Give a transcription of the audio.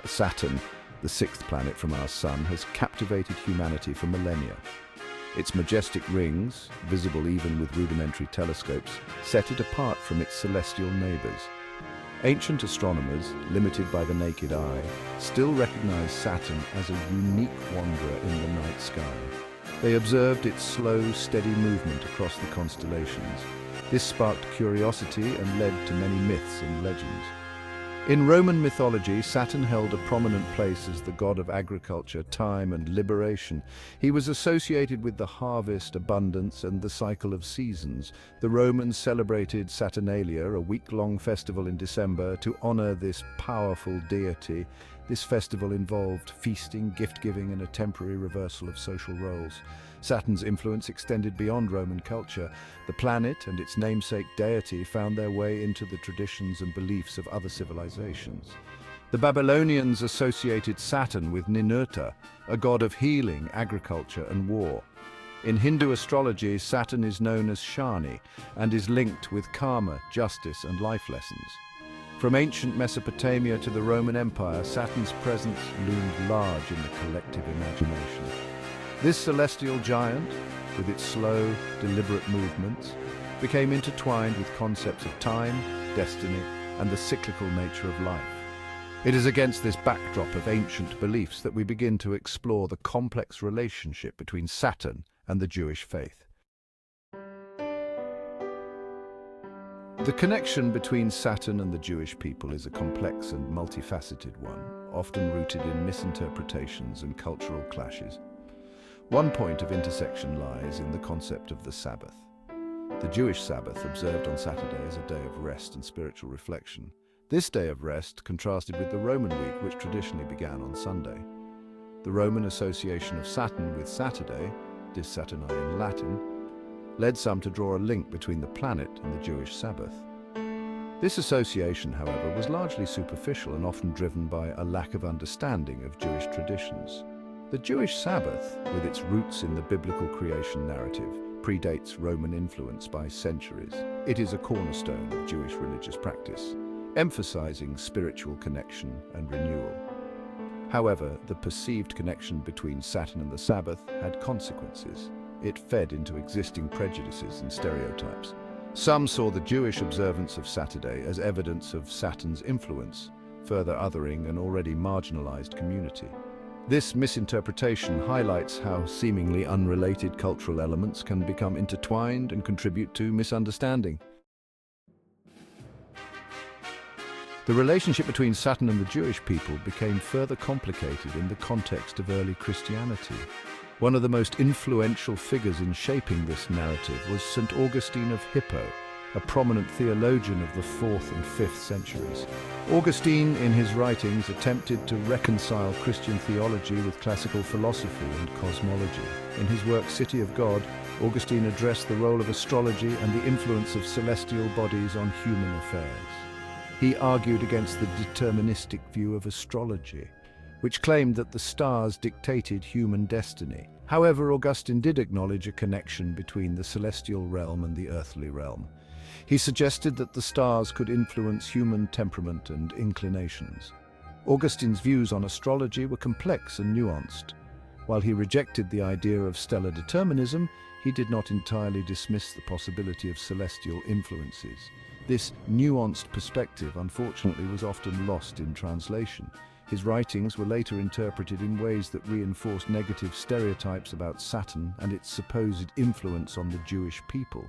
Saturn, the sixth planet from our Sun, has captivated humanity for millennia. Its majestic rings, visible even with rudimentary telescopes, set it apart from its celestial neighbors. Ancient astronomers, limited by the naked eye, still recognize Saturn as a unique wanderer in the night sky. They observed its slow, steady movement across the constellations. This sparked curiosity and led to many myths and legends. In Roman mythology, Saturn held a prominent place as the god of agriculture, time, and liberation. He was associated with the harvest, abundance, and the cycle of seasons. The Romans celebrated Saturnalia, a week-long festival in December, to honor this powerful deity. This festival involved feasting, gift-giving, and a temporary reversal of social roles. Saturn's influence extended beyond Roman culture. The planet and its namesake deity found their way into the traditions and beliefs of other civilizations. The Babylonians associated Saturn with Ninurta, a god of healing, agriculture, and war. In Hindu astrology, Saturn is known as Shani and is linked with karma, justice, and life lessons. From ancient Mesopotamia to the Roman Empire, Saturn's presence loomed large in the collective imagination. This celestial giant, with its slow, deliberate movements, became intertwined with concepts of time, destiny, and the cyclical nature of life. It is against this backdrop of ancient beliefs that we begin to explore the complex relationship between Saturn and the Jewish faith. The connection between Saturn and the Jewish people is a complex and multifaceted one, often rooted in misinterpretations and cultural clashes. One point of intersection lies in the concept of the Sabbath. The Jewish Sabbath, observed on Saturday, is a day of rest and spiritual reflection. This day of rest contrasted with the Roman week, which traditionally began on Sunday. The Roman association of Saturn with Saturday, dis Saturni in Latin, led some to draw a link between the planet and the Jewish Sabbath. This association, however, was largely superficial and often driven by a lack of understanding of Jewish traditions. The Jewish Sabbath, with its roots in the biblical creation narrative, predates Roman influence by centuries. It is a cornerstone of Jewish religious practice, emphasizing spiritual connection and renewal. However, the perceived connection between Saturn and the Sabbath had consequences. It fed into existing prejudices and stereotypes. Some saw the Jewish observance of Saturday as evidence of Saturn's influence, further othering an already marginalized community. This misinterpretation highlights how seemingly unrelated cultural elements can become intertwined and contribute to misunderstanding. The relationship between Saturn and the Jewish people became further complicated in the context of early Christianity. One of the most influential figures in shaping this narrative was St. Augustine of Hippo, a prominent theologian of the 4th and 5th centuries. Augustine, in his writings, attempted to reconcile Christian theology with classical philosophy and cosmology. In his work City of God, Augustine addressed the role of astrology and the influence of celestial bodies on human affairs. He argued against the deterministic view of astrology, which claimed that the stars dictated human destiny. However, Augustine did acknowledge a connection between the celestial realm and the earthly realm. He suggested that the stars could influence human temperament and inclinations. Augustine's views on astrology were complex and nuanced. While he rejected the idea of stellar determinism, he did not entirely dismiss the possibility of celestial influences. This nuanced perspective, unfortunately, was often lost in translation. His writings were later interpreted in ways that reinforced negative stereotypes about Saturn and its supposed influence on the Jewish people.